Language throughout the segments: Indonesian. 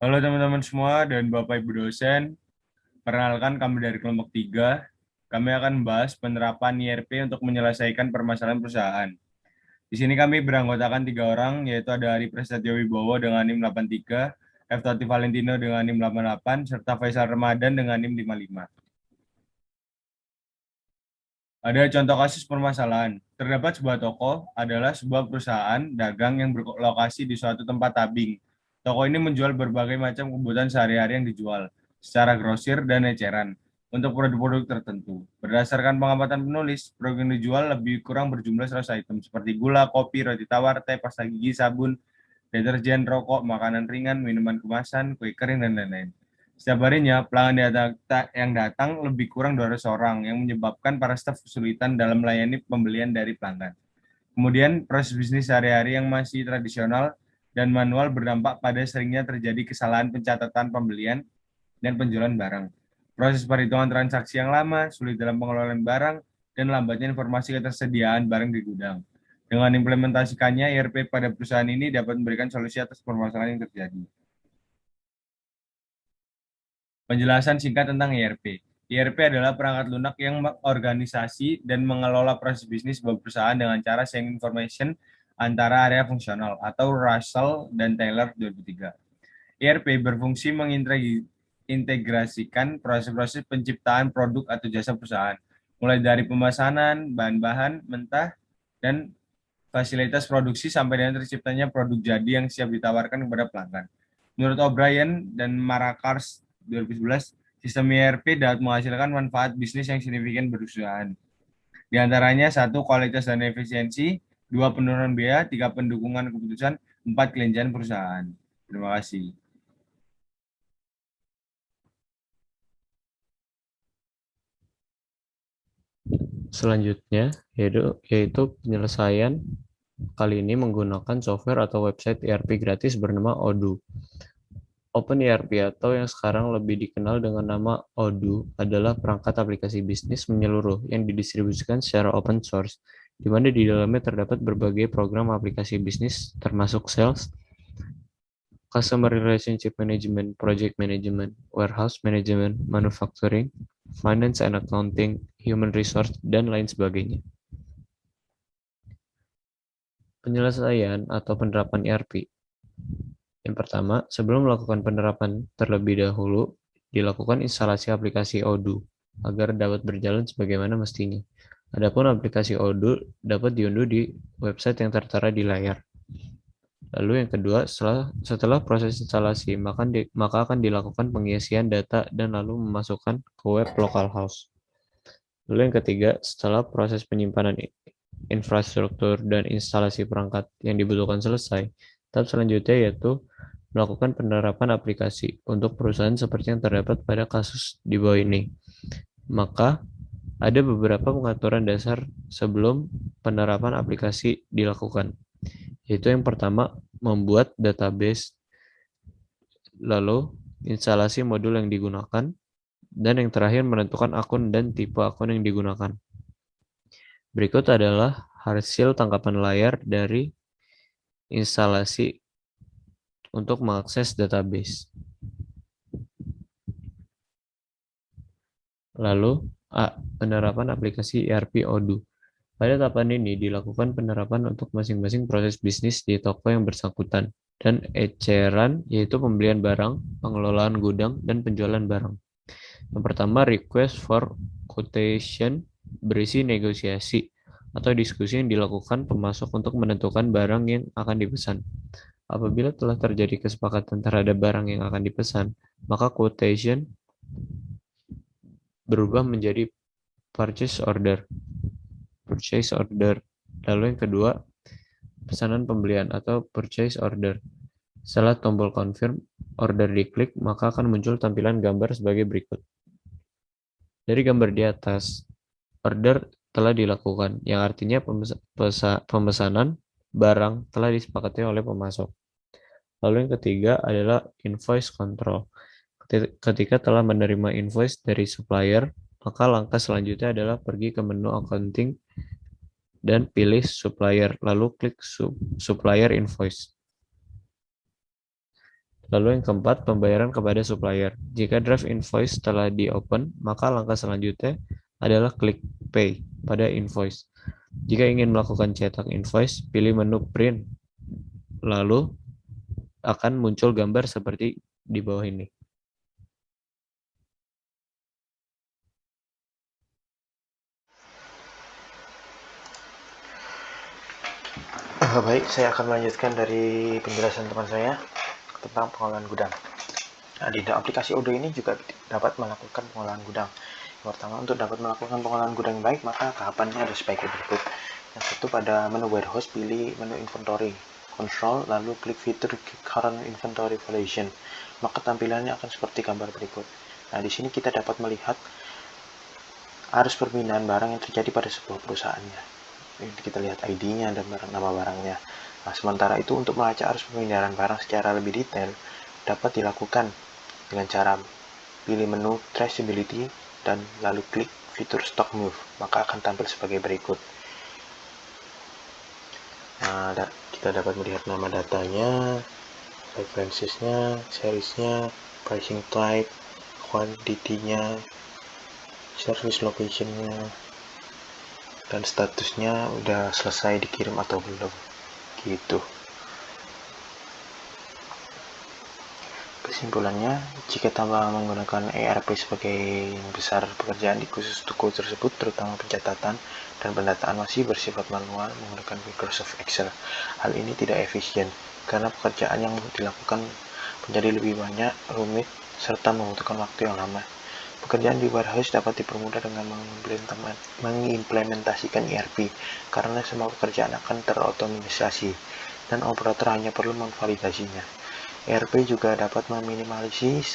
Halo teman-teman semua dan Bapak Ibu dosen, perkenalkan kami dari kelompok 3. Kami akan membahas penerapan IRP untuk menyelesaikan permasalahan perusahaan. Di sini kami beranggotakan 3 orang, yaitu ada Ari Prasetyo Wibowo dengan NIM 83, F. Toti Valentino dengan NIM 88, serta Faisal Ramadan dengan NIM 55. Ada contoh kasus permasalahan. Terdapat sebuah toko adalah sebuah perusahaan dagang yang berlokasi di suatu tempat tabing. Toko ini menjual berbagai macam kebutuhan sehari-hari yang dijual secara grosir dan eceran untuk produk-produk tertentu. Berdasarkan pengamatan penulis, produk yang dijual lebih kurang berjumlah 100 item seperti gula, kopi, roti tawar, teh, pasta gigi, sabun, deterjen, rokok, makanan ringan, minuman kemasan, kue kering, dan lain-lain. Setiap harinya, pelanggan yang datang lebih kurang 200 orang, yang menyebabkan para staf kesulitan dalam melayani pembelian dari pelanggan. Kemudian, proses bisnis sehari-hari yang masih tradisional dan manual berdampak pada seringnya terjadi kesalahan pencatatan pembelian dan penjualan barang. Proses perhitungan transaksi yang lama, sulit dalam pengelolaan barang, dan lambatnya informasi ketersediaan barang di gudang. Dengan implementasikannya, IRP pada perusahaan ini dapat memberikan solusi atas permasalahan yang terjadi. Penjelasan singkat tentang IRP. IRP adalah perangkat lunak yang mengorganisasi dan mengelola proses bisnis sebuah perusahaan dengan cara sharing information antara area fungsional atau Russell dan Taylor 2003. IRP berfungsi mengintegrasikan proses-proses penciptaan produk atau jasa perusahaan, mulai dari pemesanan, bahan-bahan mentah, dan fasilitas produksi sampai dengan terciptanya produk jadi yang siap ditawarkan kepada pelanggan. Menurut O'Brien dan Marakars 2011, sistem ERP dapat menghasilkan manfaat bisnis yang signifikan perusahaan. Di antaranya satu, kualitas dan efisiensi, dua, penurunan biaya, tiga, pendukungan keputusan, empat, kelincahan perusahaan. Terima kasih. Selanjutnya, yaitu penyelesaian kali ini menggunakan software atau website ERP gratis bernama Odoo. OpenERP atau yang sekarang lebih dikenal dengan nama Odoo adalah perangkat aplikasi bisnis menyeluruh yang didistribusikan secara open source, di mana di dalamnya terdapat berbagai program aplikasi bisnis termasuk sales, customer relationship management, project management, warehouse management, manufacturing, finance and accounting, human resource, dan lain sebagainya. Penyelesaian atau penerapan ERP. Yang pertama, sebelum melakukan penerapan terlebih dahulu, dilakukan instalasi aplikasi Odoo agar dapat berjalan sebagaimana mestinya. Adapun aplikasi Odoo dapat diunduh di website yang tertera di layar. Lalu yang kedua, setelah proses instalasi, maka akan dilakukan pengisian data dan lalu memasukkan ke web localhost. Lalu yang ketiga, setelah proses penyimpanan infrastruktur dan instalasi perangkat yang dibutuhkan selesai, tahap selanjutnya yaitu melakukan penerapan aplikasi untuk perusahaan seperti yang terdapat pada kasus di bawah ini. Maka ada beberapa pengaturan dasar sebelum penerapan aplikasi dilakukan, yaitu yang pertama, membuat database, lalu instalasi modul yang digunakan, dan yang terakhir menentukan akun dan tipe akun yang digunakan. Berikut adalah hasil tangkapan layar dari instalasi untuk mengakses database. Lalu, A. Penerapan aplikasi ERP Odoo. Pada tahapan ini dilakukan penerapan untuk masing-masing proses bisnis di toko yang bersangkutan, dan eceran yaitu pembelian barang, pengelolaan gudang, dan penjualan barang. Yang pertama, request for quotation berisi negosiasi atau diskusi yang dilakukan pemasok untuk menentukan barang yang akan dipesan. Apabila telah terjadi kesepakatan terhadap barang yang akan dipesan, maka quotation berubah menjadi purchase order. Lalu yang kedua, pesanan pembelian atau purchase order. Setelah tombol confirm order diklik, maka akan muncul tampilan gambar sebagai berikut. Dari gambar di atas, order telah dilakukan, yang artinya pemesanan barang telah disepakati oleh pemasok. Lalu yang ketiga adalah invoice control. Ketika telah menerima invoice dari supplier, maka langkah selanjutnya adalah pergi ke menu accounting dan pilih supplier, lalu klik supplier invoice. Lalu yang keempat, pembayaran kepada supplier. Jika draft invoice telah di-open, maka langkah selanjutnya adalah klik pay pada invoice. Jika ingin melakukan cetak invoice, pilih menu print. Lalu akan muncul gambar seperti di bawah ini. Baik, saya akan melanjutkan dari penjelasan teman saya tentang pengolahan gudang. Nah, di aplikasi Odoo ini juga dapat melakukan pengolahan gudang. Yang pertama, untuk dapat melakukan pengolahan gudang yang baik, maka tahapannya ada sebagai berikut. Yang satu, pada menu warehouse, pilih menu inventory, control, lalu klik fitur current inventory valuation. Maka tampilannya akan seperti gambar berikut. Nah, di sini kita dapat melihat arus perpindahan barang yang terjadi pada sebuah perusahaannya. Ini kita lihat ID-nya dan nama barangnya. Nah, sementara itu untuk melacak arus perpindahan barang secara lebih detail dapat dilakukan dengan cara pilih menu traceability dan lalu klik fitur stock move, maka akan tampil sebagai berikut. Nah, kita dapat melihat nama datanya, references-nya, series-nya, pricing type, quantity-nya, service location-nya, dan statusnya udah selesai dikirim atau belum gitu. Kesimpulannya, jika tanpa menggunakan ERP sebagai besar pekerjaan di khusus toko tersebut, terutama pencatatan dan pendataan masih bersifat manual menggunakan Microsoft Excel. Hal ini tidak efisien karena pekerjaan yang dilakukan menjadi lebih banyak, rumit, serta membutuhkan waktu yang lama. Pekerjaan di warehouse dapat dipermudah dengan mengimplementasikan ERP karena semua pekerjaan akan terotomatisasi dan operator hanya perlu memvalidasinya. ERP juga dapat meminimalisir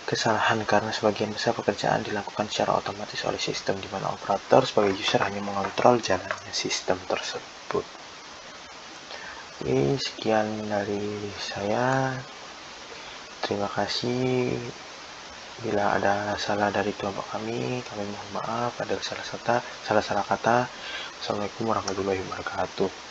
kesalahan karena sebagian besar pekerjaan dilakukan secara otomatis oleh sistem, di mana operator sebagai user hanya mengontrol jalannya sistem tersebut. Oke, sekian dari saya. Terima kasih. Bila ada salah dari kelompok kami mohon maaf. Ada salah kata. Assalamualaikum warahmatullahi wabarakatuh.